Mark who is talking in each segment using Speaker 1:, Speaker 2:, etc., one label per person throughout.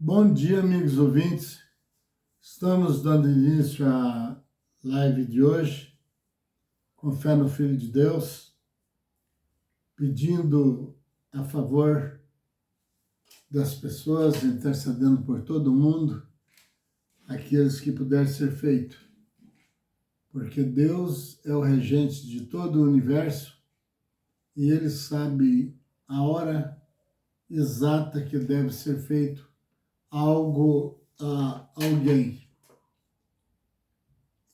Speaker 1: Bom dia, amigos ouvintes. Estamos dando início à live de hoje, com fé no Filho de Deus, pedindo a favor das pessoas, intercedendo por todo mundo, aqueles que puder ser feito. Porque Deus é o regente de todo o universo e Ele sabe a hora exata que deve ser feito algo a alguém.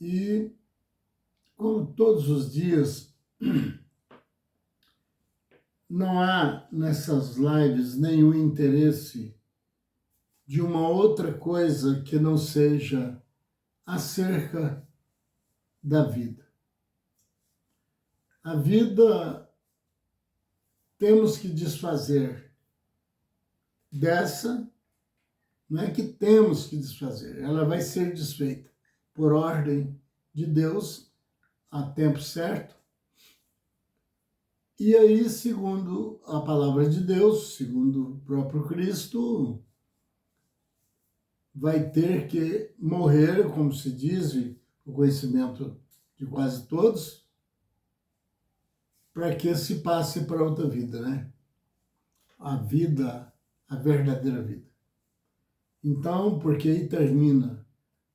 Speaker 1: E, como todos os dias, não há nessas lives nenhum interesse de uma outra coisa que não seja acerca da vida. A vida temos que desfazer dessa, não é que temos que desfazer, ela vai ser desfeita por ordem de Deus a tempo certo. E aí, segundo a palavra de Deus, segundo o próprio Cristo, vai ter que morrer, como se diz, o conhecimento de quase todos, para que se passe para outra vida, né? A vida, a verdadeira vida. Então, porque aí termina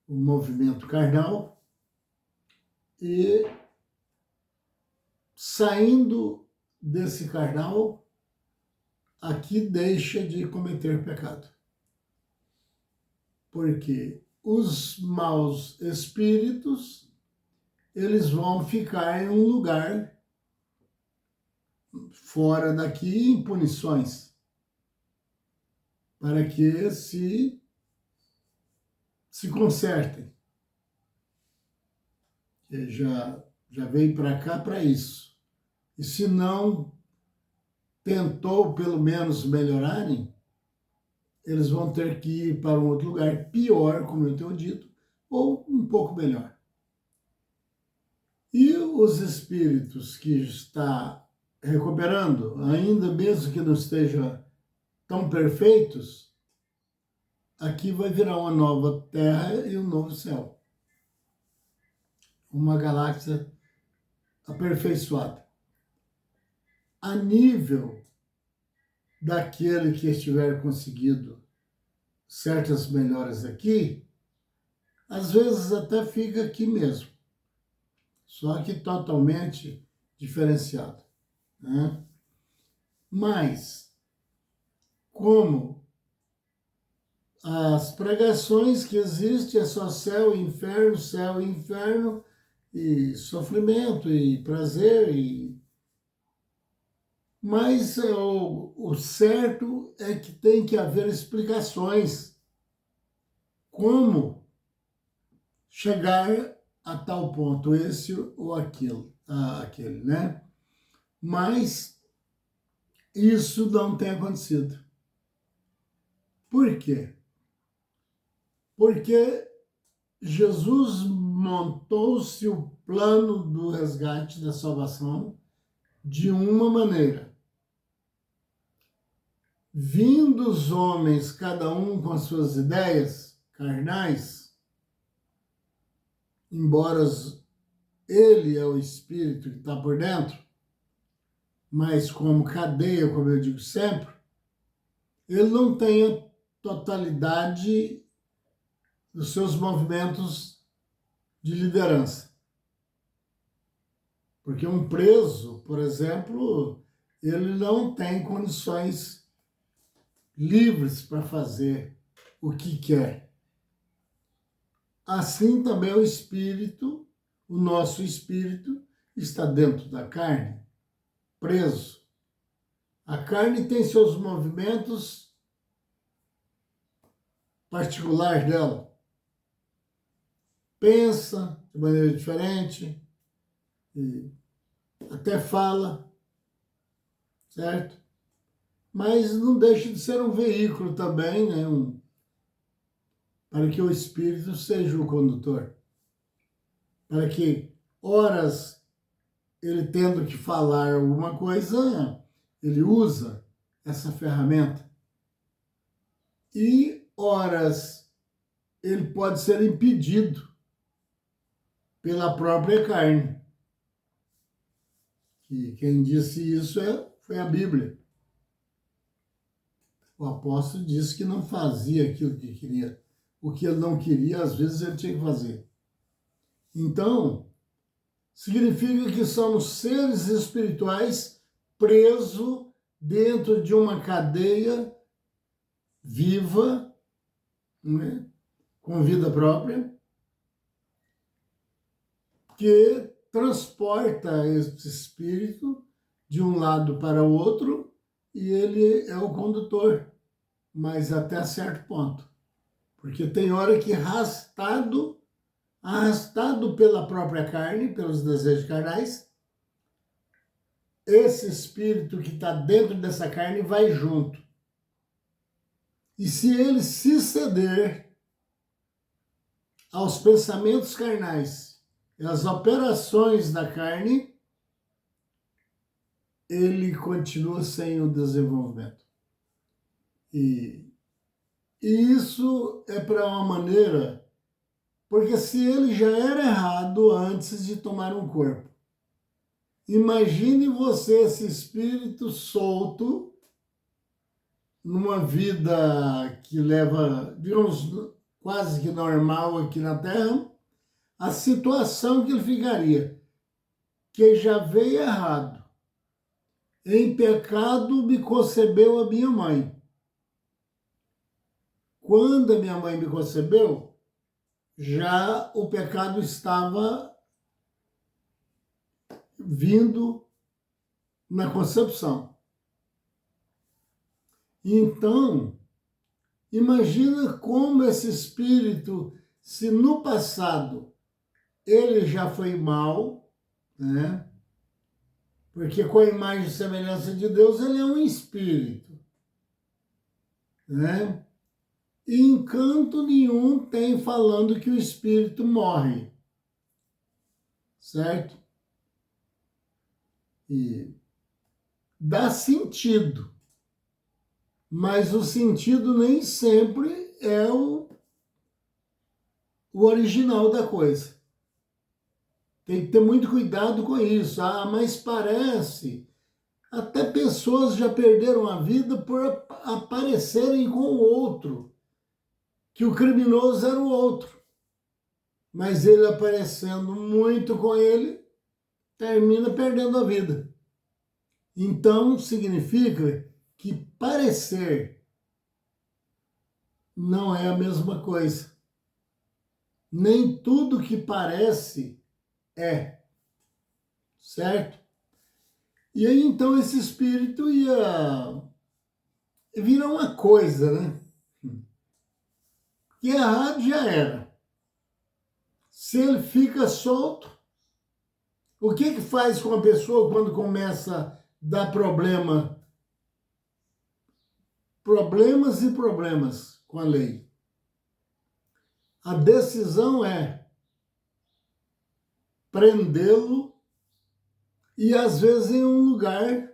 Speaker 1: o movimento carnal e saindo desse carnal, aqui deixa de cometer pecado. Porque os maus espíritos, eles vão ficar em um lugar fora daqui em punições, para que se consertem. Que já veio para cá para isso. E se não tentou pelo menos melhorarem, eles vão ter que ir para um outro lugar pior, como eu tenho dito, ou um pouco melhor. E os espíritos que está recuperando, ainda mesmo que não estejam tão perfeitos, aqui vai virar uma nova terra e um novo céu. Uma galáxia aperfeiçoada. A nível daquele que estiver conseguido certas melhoras aqui, às vezes até fica aqui mesmo, só que totalmente diferenciado, né? Mas, como as pregações que existem é só céu e inferno, e sofrimento e prazer, mas o certo é que tem que haver explicações como chegar a tal ponto, esse ou aquele, né? Mas isso não tem acontecido. Por quê? Porque Jesus montou-se o plano do resgate da salvação de uma maneira. Vindo os homens, cada um com as suas ideias carnais, embora ele é o espírito que está por dentro, mas como cadeia, como eu digo sempre, ele não tem a totalidade dos seus movimentos de liderança. Porque um preso, por exemplo, ele não tem condições livres para fazer o que quer. Assim também o espírito, o nosso espírito, está dentro da carne, preso. A carne tem seus movimentos particulares dela. Pensa de maneira diferente, e até fala, certo? Mas não deixa de ser um veículo também, né? Para que o espírito seja o condutor. Para que, horas, ele tendo que falar alguma coisa, ele usa essa ferramenta. E horas ele pode ser impedido pela própria carne. E quem disse isso foi a Bíblia. O apóstolo disse que não fazia aquilo que queria. O que ele não queria, às vezes ele tinha que fazer. Então, significa que somos seres espirituais presos dentro de uma cadeia viva, né, com vida própria, que transporta esse espírito de um lado para o outro e ele é o condutor, mas até certo ponto. Porque tem hora que arrastado pela própria carne, pelos desejos carnais, esse espírito que está dentro dessa carne vai junto. E se ele se ceder aos pensamentos carnais e às operações da carne, ele continua sem o desenvolvimento. E isso é para uma maneira, porque se ele já era errado antes de tomar um corpo, imagine você, esse espírito solto, numa vida que leva, digamos, quase que normal aqui na Terra, a situação que ele ficaria, que já veio errado. Em pecado me concebeu a minha mãe. Quando a minha mãe me concebeu, já o pecado estava vindo na concepção. Então, imagina como esse espírito, se no passado ele já foi mal, né? Porque com a imagem e semelhança de Deus, ele é um espírito, né? E em canto nenhum tem falando que o espírito morre, certo? E dá sentido, mas o sentido nem sempre é o original da coisa. Tem que ter muito cuidado com isso. Ah, mas parece. Até pessoas já perderam a vida por aparecerem com o outro, que o criminoso era o outro. Mas ele aparecendo muito com ele, termina perdendo a vida. Então, significa que parecer não é a mesma coisa. Nem tudo que parece é, certo? E aí, então, esse espírito ia virar uma coisa, né? Que errado já era. Se ele fica solto, o que faz com a pessoa quando começa a dar problema? Problemas e problemas com a lei. A decisão é prendê-lo e, às vezes, em um lugar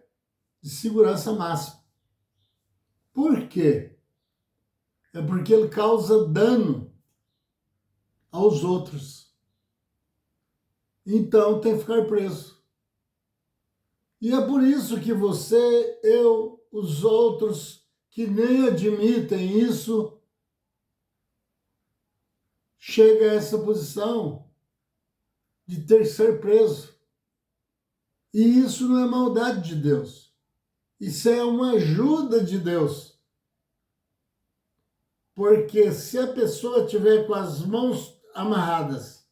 Speaker 1: de segurança máxima. Por quê? É porque ele causa dano aos outros. Então, tem que ficar preso. E é por isso que você, eu, os outros que nem admitem isso, chega a essa posição de ter que ser preso. E isso não é maldade de Deus. Isso é uma ajuda de Deus. Porque se a pessoa tiver com as mãos amarradas,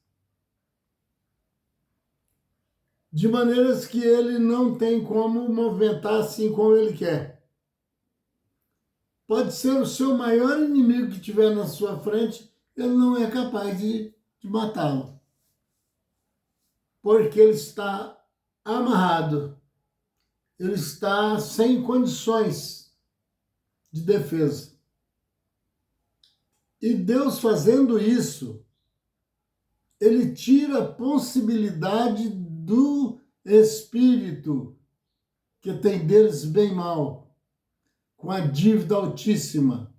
Speaker 1: de maneiras que ele não tem como movimentar assim como ele quer, pode ser o seu maior inimigo que tiver na sua frente, ele não é capaz de matá-lo. Porque ele está amarrado. Ele está sem condições de defesa. E Deus fazendo isso, ele tira a possibilidade do espírito que tem deles bem mal, com a dívida altíssima,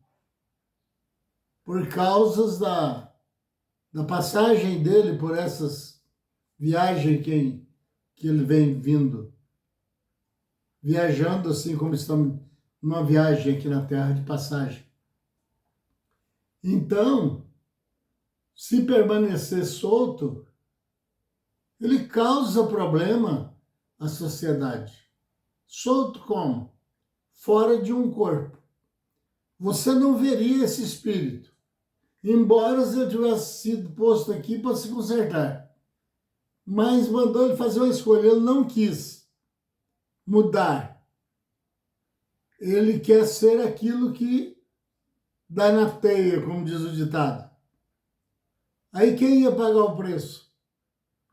Speaker 1: por causa da passagem dele por essas viagens que ele vem vindo, viajando assim como estamos numa viagem aqui na Terra de passagem. Então, se permanecer solto, ele causa problema à sociedade. Solto como? Fora de um corpo. Você não veria esse espírito, embora ele tivesse sido posto aqui para se consertar. Mas mandou ele fazer uma escolha, ele não quis mudar. Ele quer ser aquilo que dá na teia, como diz o ditado. Aí quem ia pagar o preço?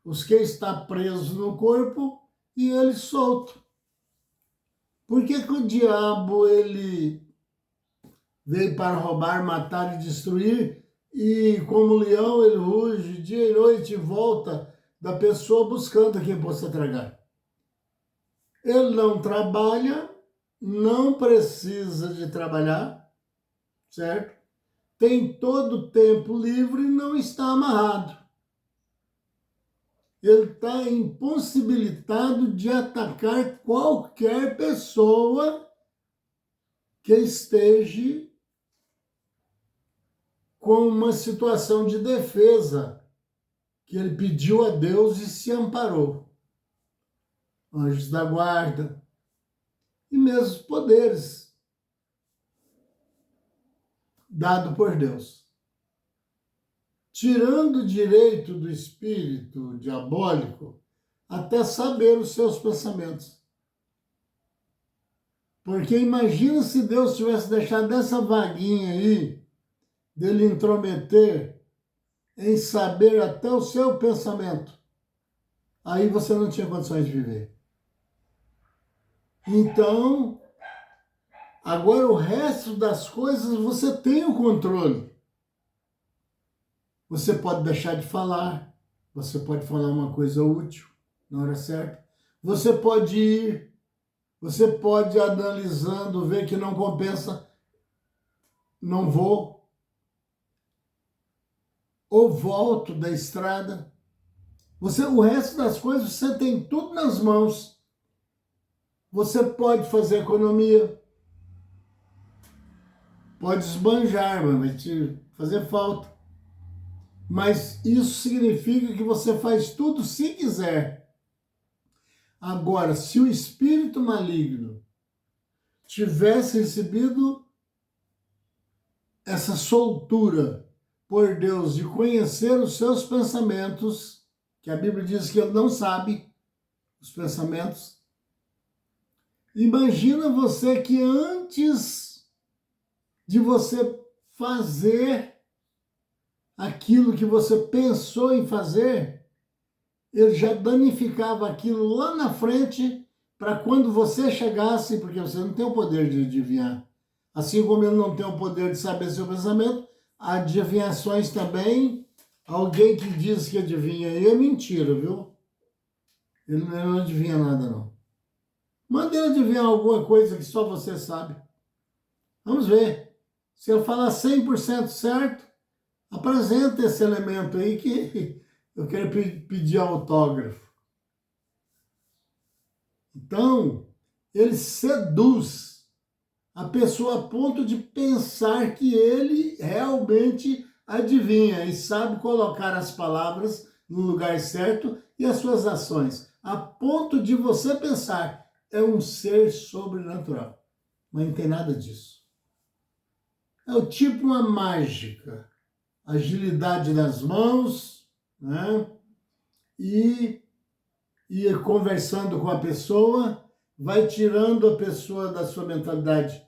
Speaker 1: Os que estão presos no corpo e ele solto. Por que o diabo ele veio para roubar, matar e destruir, e como leão ele ruge dia e noite em volta da pessoa buscando quem possa tragar? Ele não trabalha, não precisa de trabalhar, certo? Tem todo o tempo livre e não está amarrado. Ele está impossibilitado de atacar qualquer pessoa que esteja com uma situação de defesa que ele pediu a Deus e se amparou. Anjos da guarda e mesmo poderes dado por Deus. Tirando o direito do espírito diabólico até saber os seus pensamentos. Porque imagina se Deus tivesse deixado essa vaguinha aí dele intrometer em saber até o seu pensamento. Aí você não tinha condições de viver. Então, agora o resto das coisas você tem o controle. Você pode deixar de falar, você pode falar uma coisa útil na hora certa, você pode ir, você pode analisando, ver que não compensa, não vou, ou volto da estrada. O resto das coisas você tem tudo nas mãos. Você pode fazer economia, pode esbanjar, mas vai te fazer falta. Mas isso significa que você faz tudo se quiser. Agora, se o espírito maligno tivesse recebido essa soltura por Deus de conhecer os seus pensamentos, que a Bíblia diz que ele não sabe os pensamentos, imagina você que antes de você fazer aquilo que você pensou em fazer, ele já danificava aquilo lá na frente para quando você chegasse, porque você não tem o poder de adivinhar. Assim como ele não tem o poder de saber seu pensamento, adivinhações também, alguém que diz que adivinha aí é mentira, viu? Ele não adivinha nada, não. Manda ele adivinhar alguma coisa que só você sabe. Vamos ver. Se ele falar 100% certo, apresenta esse elemento aí que eu quero pedir autógrafo. Então, ele seduz a pessoa a ponto de pensar que ele realmente adivinha e sabe colocar as palavras no lugar certo e as suas ações, a ponto de você pensar, é um ser sobrenatural. Mas não tem nada disso. É o tipo uma mágica. Agilidade nas mãos, né? E conversando com a pessoa, vai tirando a pessoa da sua mentalidade,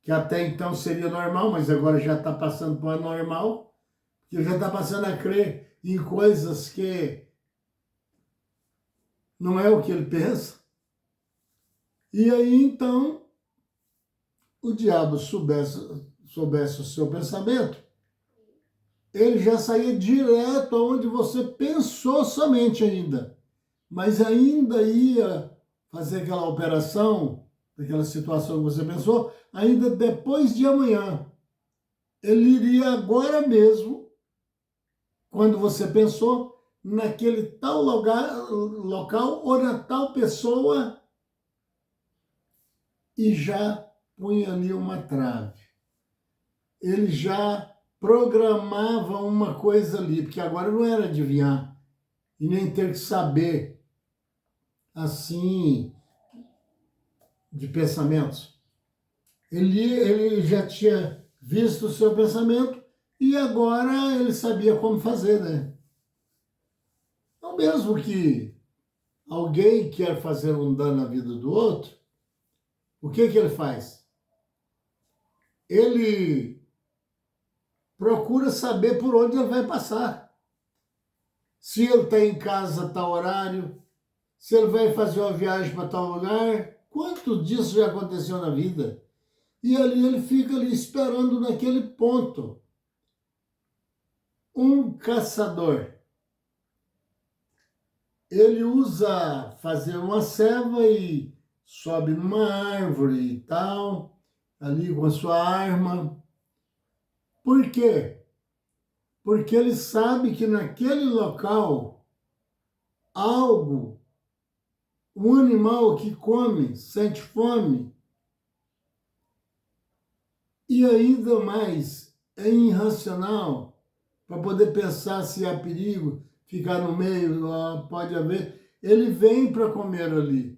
Speaker 1: que até então seria normal, mas agora já está passando para anormal, que já está passando a crer em coisas que não é o que ele pensa. E aí, então, o diabo soubesse o seu pensamento, ele já saía direto aonde você pensou somente ainda. Mas ainda ia fazer aquela operação, aquela situação que você pensou, ainda depois de amanhã. ele iria agora mesmo, quando você pensou, naquele tal local ou na tal pessoa, e já punha ali uma trave. Ele já programava uma coisa ali, porque agora não era adivinhar e nem ter que saber assim de pensamentos. Ele já tinha visto o seu pensamento e agora ele sabia como fazer, né? Então, mesmo que alguém quer fazer um dano na vida do outro, o que ele faz? Ele procura saber por onde ele vai passar. Se ele está em casa a tal horário, se ele vai fazer uma viagem para tal lugar, quanto disso já aconteceu na vida? E ali ele fica ali esperando naquele ponto. Um caçador, ele usa fazer uma ceva e sobe numa árvore e tal, ali com a sua arma. Por quê? Porque ele sabe que naquele local, algo, um animal que come, sente fome, e ainda mais é irracional para poder pensar se há perigo, ficar no meio, pode haver. Ele vem para comer ali.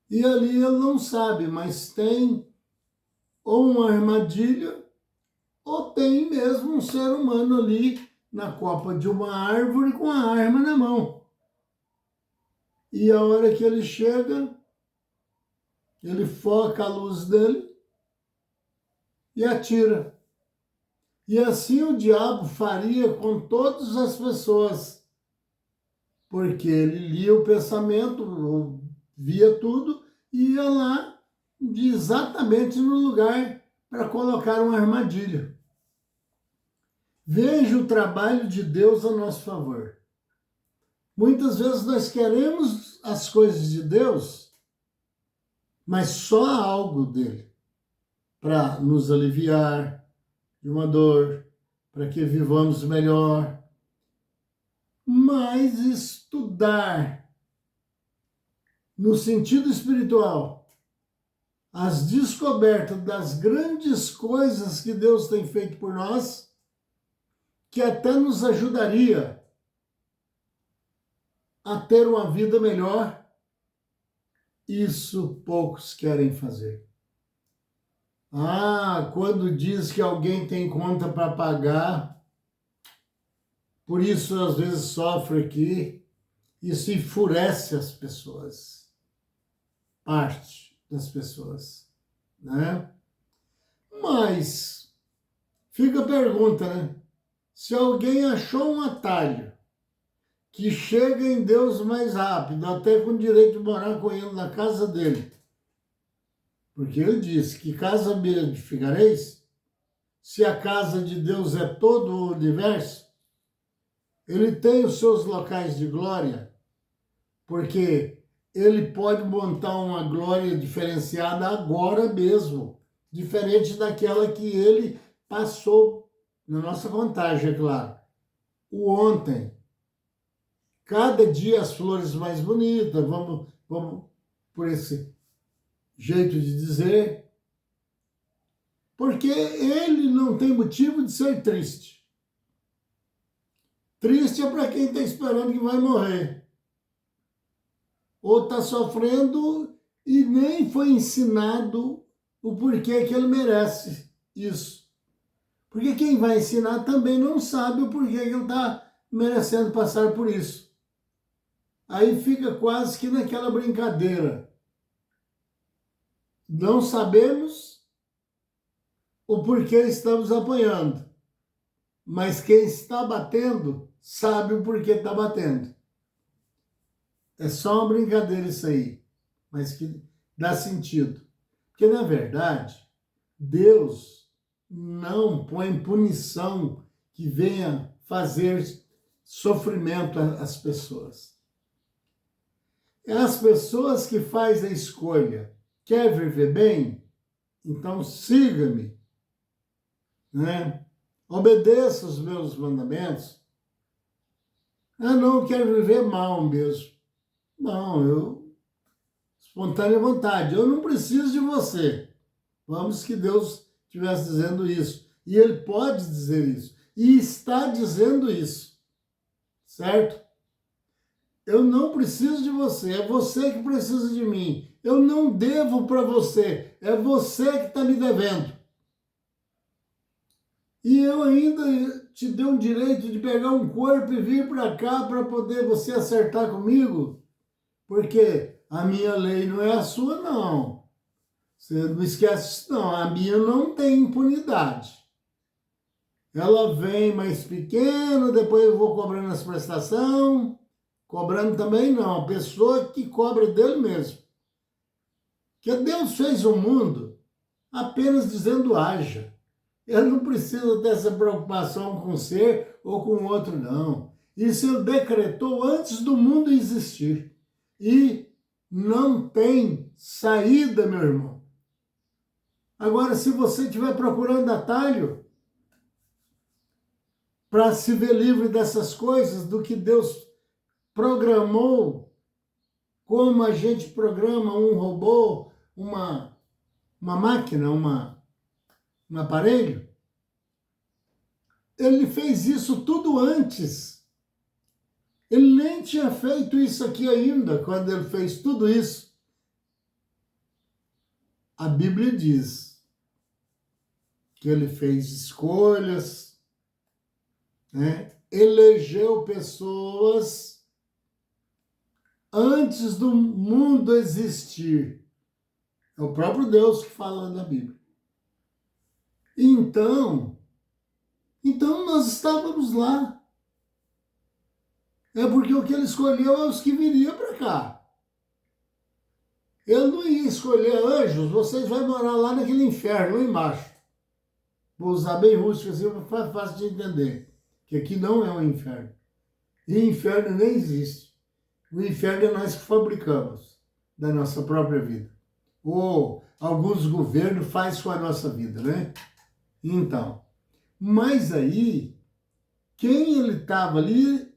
Speaker 1: E ali ele não sabe, mas tem ou uma armadilha, ou tem mesmo um ser humano ali na copa de uma árvore com a arma na mão. E a hora que ele chega, ele foca a luz dele e atira. E assim o diabo faria com todas as pessoas, porque ele lia o pensamento, via tudo e ia lá exatamente no lugar para colocar uma armadilha. Veja o trabalho de Deus a nosso favor. Muitas vezes nós queremos as coisas de Deus, mas só algo dele, para nos aliviar de uma dor, para que vivamos melhor. Mas estudar no sentido espiritual as descobertas das grandes coisas que Deus tem feito por nós, que até nos ajudaria a ter uma vida melhor, isso poucos querem fazer. Quando diz que alguém tem conta para pagar, por isso às vezes sofre aqui, isso enfurece as pessoas, parte das pessoas, né? Mas fica a pergunta, né? Se alguém achou um atalho que chega em Deus mais rápido, até com direito de morar com ele na casa dele, porque ele disse que casa me edificareis, se a casa de Deus é todo o universo, ele tem os seus locais de glória, porque ele pode montar uma glória diferenciada agora mesmo, diferente daquela que ele passou na nossa contagem, é claro. O ontem. Cada dia as flores mais bonitas, vamos por esse jeito de dizer, porque ele não tem motivo de ser triste. Triste é para quem está esperando que vai morrer. Ou está sofrendo e nem foi ensinado o porquê que ele merece isso. Porque quem vai ensinar também não sabe o porquê que ele está merecendo passar por isso. Aí fica quase que naquela brincadeira. Não sabemos o porquê estamos apanhando, mas quem está batendo sabe o porquê está batendo. É só uma brincadeira isso aí, mas que dá sentido. Porque, na verdade, Deus não põe punição que venha fazer sofrimento às pessoas. É as pessoas que fazem a escolha. Quer viver bem? Então siga-me. né? Obedeça os meus mandamentos. Ah, não, eu quero viver mal mesmo. Não, espontânea vontade, eu não preciso de você. Vamos que Deus estivesse dizendo isso. E Ele pode dizer isso. E está dizendo isso. Certo? Eu não preciso de você, é você que precisa de mim. Eu não devo para você, é você que está me devendo. E eu ainda te dei um direito de pegar um corpo e vir para cá para poder você acertar comigo? Porque a minha lei não é a sua, não. Você não esquece isso, não. A minha não tem impunidade. Ela vem mais pequena, depois eu vou cobrando as prestações. Cobrando também não, a pessoa que cobra dele mesmo. Que Deus fez o mundo apenas dizendo haja. Ele não precisa dessa preocupação com um ser ou com outro, não. Isso ele decretou antes do mundo existir. E não tem saída, meu irmão. Agora, se você estiver procurando atalho para se ver livre dessas coisas, do que Deus programou, como a gente programa um robô, uma máquina, um aparelho, ele fez isso tudo antes. Ele nem tinha feito isso aqui ainda, quando ele fez tudo isso. A Bíblia diz que ele fez escolhas, né? Elegeu pessoas antes do mundo existir. É o próprio Deus que fala na Bíblia. Então nós estávamos lá. É porque o que ele escolheu é os que viriam para cá. Ele não ia escolher anjos, vocês vão morar lá naquele inferno, lá embaixo. Vou usar bem rústico assim, é fácil de entender. Que aqui não é um inferno. E inferno nem existe. O inferno é nós que fabricamos da nossa própria vida. Ou alguns governos fazem com a nossa vida, né? Então, mas aí, quem ele estava ali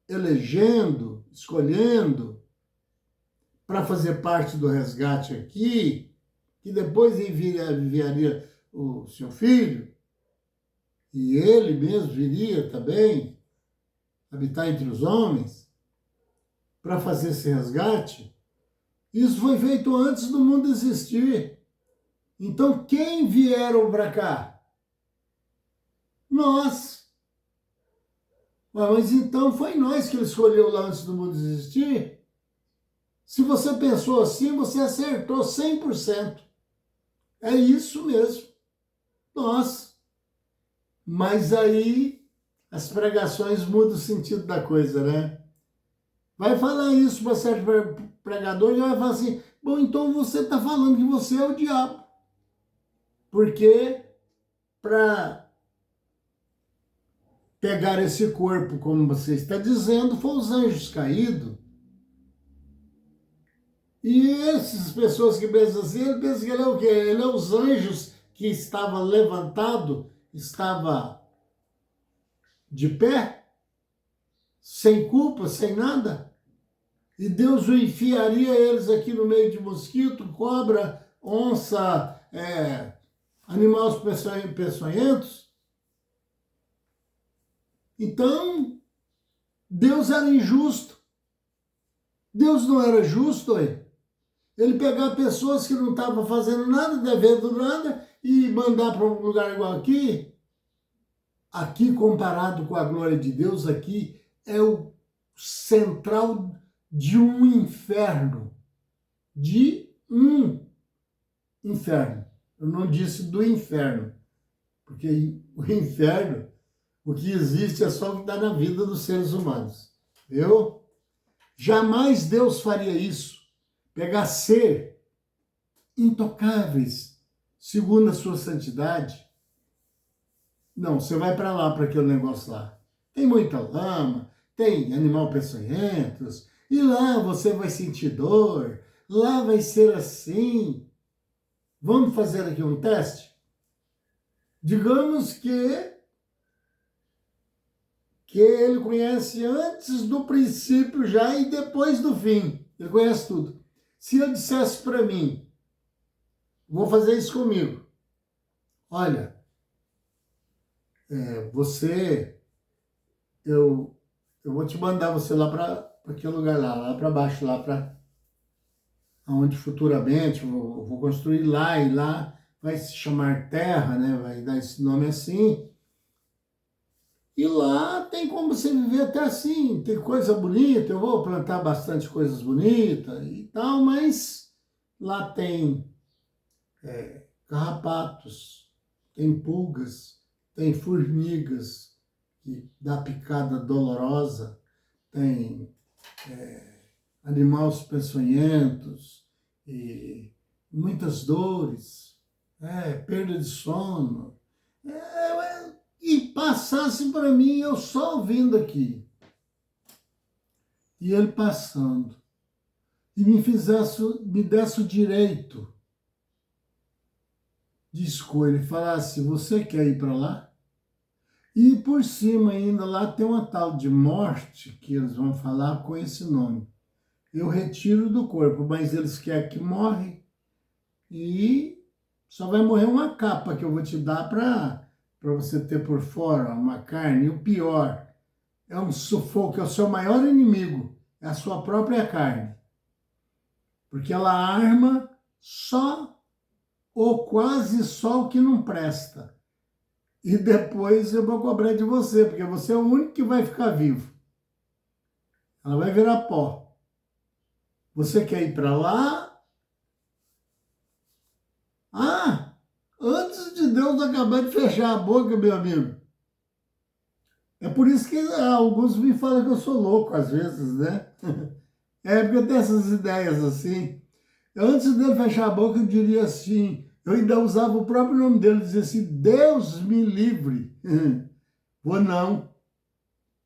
Speaker 1: elegendo, escolhendo, para fazer parte do resgate aqui, que depois enviaria o seu filho, e ele mesmo viria também habitar entre os homens, para fazer esse resgate, isso foi feito antes do mundo existir. Então, quem vieram para cá? Nós. Mas então foi nós que ele escolheu lá antes do mundo existir? Se você pensou assim, você acertou 100%. É isso mesmo. Nós. Mas aí as pregações mudam o sentido da coisa, né? Vai falar isso para certo pregador e vai falar assim, bom, então você está falando que você é o diabo. Porque para pegar esse corpo, como você está dizendo, foram os anjos caídos. E essas pessoas que pensam assim, ele pensa que ele é o quê? Ele é os anjos que estava levantado, estava de pé, sem culpa, sem nada. E Deus o enfiaria eles aqui no meio de mosquito, cobra, onça, animais peçonhentos. Então, Deus era injusto. Deus não era justo, ele pegar pessoas que não estavam fazendo nada, devendo nada, e mandar para um lugar igual aqui. Aqui, comparado com a glória de Deus, aqui é o central de um inferno. De um inferno. Eu não disse do inferno, porque o inferno, o que existe é só o que está na vida dos seres humanos. Viu? Jamais Deus faria isso. Pegar ser intocáveis, segundo a sua santidade. Não, você vai para lá, para aquele negócio lá. Tem muita lama, tem animal peçonhentos, e lá você vai sentir dor, lá vai ser assim. Vamos fazer aqui um teste? Digamos que ele conhece antes do princípio já e depois do fim. Ele conhece tudo. Se ele dissesse para mim, vou fazer isso comigo. Olha, eu vou te mandar você lá para aquele lugar lá para baixo, lá para onde futuramente eu vou construir lá, e lá vai se chamar Terra, né? Vai dar esse nome assim. E lá tem como você viver até assim, tem coisa bonita, eu vou plantar bastante coisas bonitas e tal, mas lá tem carrapatos, tem pulgas, tem formigas, que dá picada dolorosa, tem animais peçonhentos, e muitas dores, perda de sono. E passasse para mim, eu só ouvindo aqui, e ele passando, e me desse o direito de escolha, e falasse, você quer ir para lá? E por cima ainda, lá tem uma tal de morte, que eles vão falar com esse nome. Eu retiro do corpo, mas eles querem que morre, e só vai morrer uma capa que eu vou te dar para você ter por fora, uma carne. E o pior, é um sufoco, é o seu maior inimigo, é a sua própria carne. Porque ela arma só ou quase só o que não presta. E depois eu vou cobrar de você, porque você é o único que vai ficar vivo. Ela vai virar pó. Você quer ir para lá? Ah, antes de Deus acabar de fechar a boca, meu amigo. É por isso que alguns me falam que eu sou louco às vezes, né? É porque eu tenho essas ideias assim. Antes dele fechar a boca, eu diria assim, eu ainda usava o próprio nome dele, dizia assim, Deus me livre. Vou não.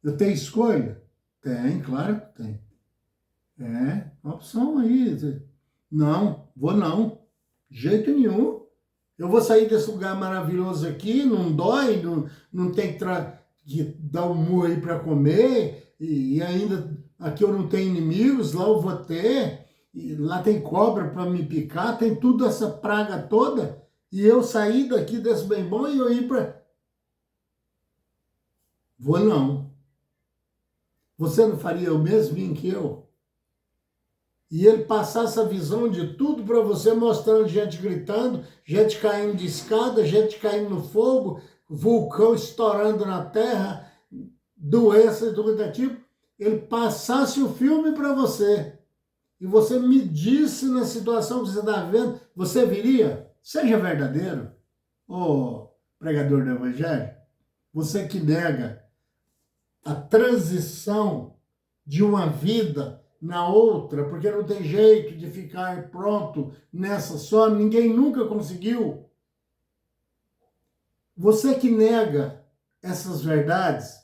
Speaker 1: Eu tenho escolha? Tem, claro que tem. Uma opção aí. Não, vou não. De jeito nenhum. Eu vou sair desse lugar maravilhoso aqui, não dói, não tem que dar um murro aí para comer, e ainda aqui eu não tenho inimigos, lá eu vou ter, e lá tem cobra para me picar, tem tudo essa praga toda, e eu sair daqui desse bem bom e eu ir para... Vou não. Você não faria o mesmo que eu? E ele passar essa visão de tudo para você, mostrando gente gritando, gente caindo de escada, gente caindo no fogo, vulcão estourando na terra, doenças do tipo. Ele passasse o filme para você e você me disse na situação que você está vendo, você viria? Seja verdadeiro, ô pregador do Evangelho. Você que nega a transição de uma vida na outra, porque não tem jeito de ficar pronto nessa só, ninguém nunca conseguiu. Você que nega essas verdades,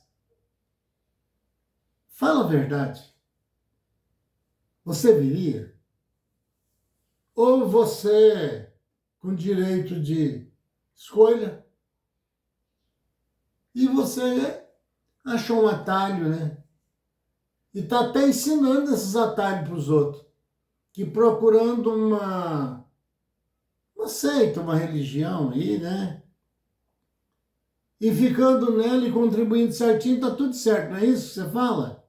Speaker 1: fala a verdade. Você viria? Ou você, com direito de escolha, e você achou um atalho, né? E está até ensinando esses atalhos para os outros. Que procurando uma seita, uma religião aí, né? E ficando nela e contribuindo certinho, está tudo certo, não é isso que você fala?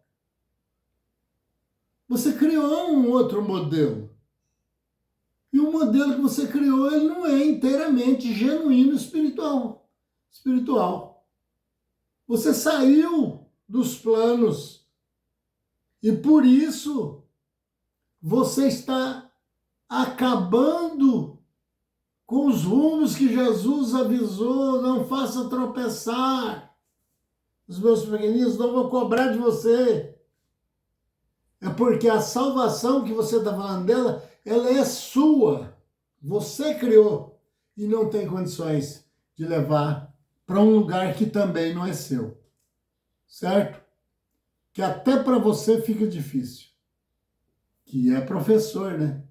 Speaker 1: Você criou um outro modelo. E o modelo que você criou, ele não é inteiramente genuíno espiritual. Você saiu dos planos. E por isso você está acabando com os rumos que Jesus avisou, não faça tropeçar. Os meus pequeninos não vão cobrar de você. É porque a salvação que você está falando dela, ela é sua. Você criou e não tem condições de levar para um lugar que também não é seu. Certo? Que até para você fica difícil. Que é professor, né?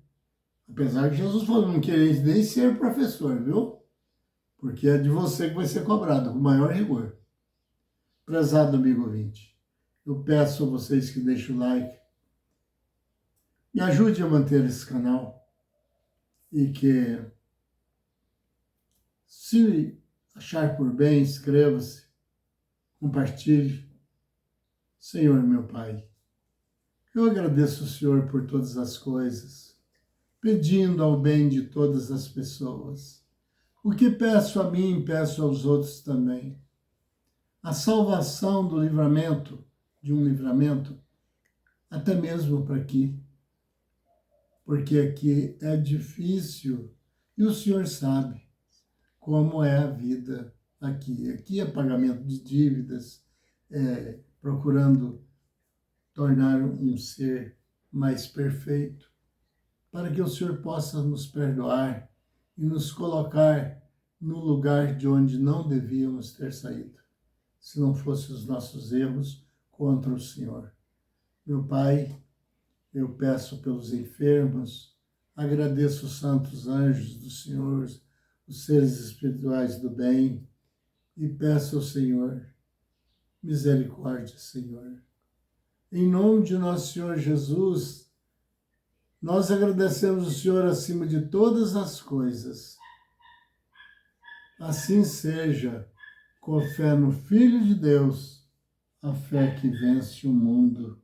Speaker 1: Apesar que Jesus falou, não quereis nem ser professor, viu? porque é de você que vai ser cobrado, com o maior rigor. Prezado amigo ouvinte, eu peço a vocês que deixem o like, me ajude a manter esse canal e que, se achar por bem, inscreva-se, compartilhe. Senhor, meu Pai, eu agradeço ao Senhor por todas as coisas, pedindo ao bem de todas as pessoas. O que peço a mim, peço aos outros também. A salvação do livramento, de um livramento, até mesmo para aqui, porque aqui é difícil e o Senhor sabe como é a vida aqui. Aqui é pagamento de dívidas, procurando tornar um ser mais perfeito, para que o Senhor possa nos perdoar e nos colocar no lugar de onde não devíamos ter saído, se não fossem os nossos erros contra o Senhor. Meu Pai, eu peço pelos enfermos, agradeço os santos anjos do Senhor, os seres espirituais do bem, e peço ao Senhor, misericórdia, Senhor. Em nome de nosso Senhor Jesus, nós agradecemos o Senhor acima de todas as coisas. Assim seja, com fé no Filho de Deus, a fé que vence o mundo.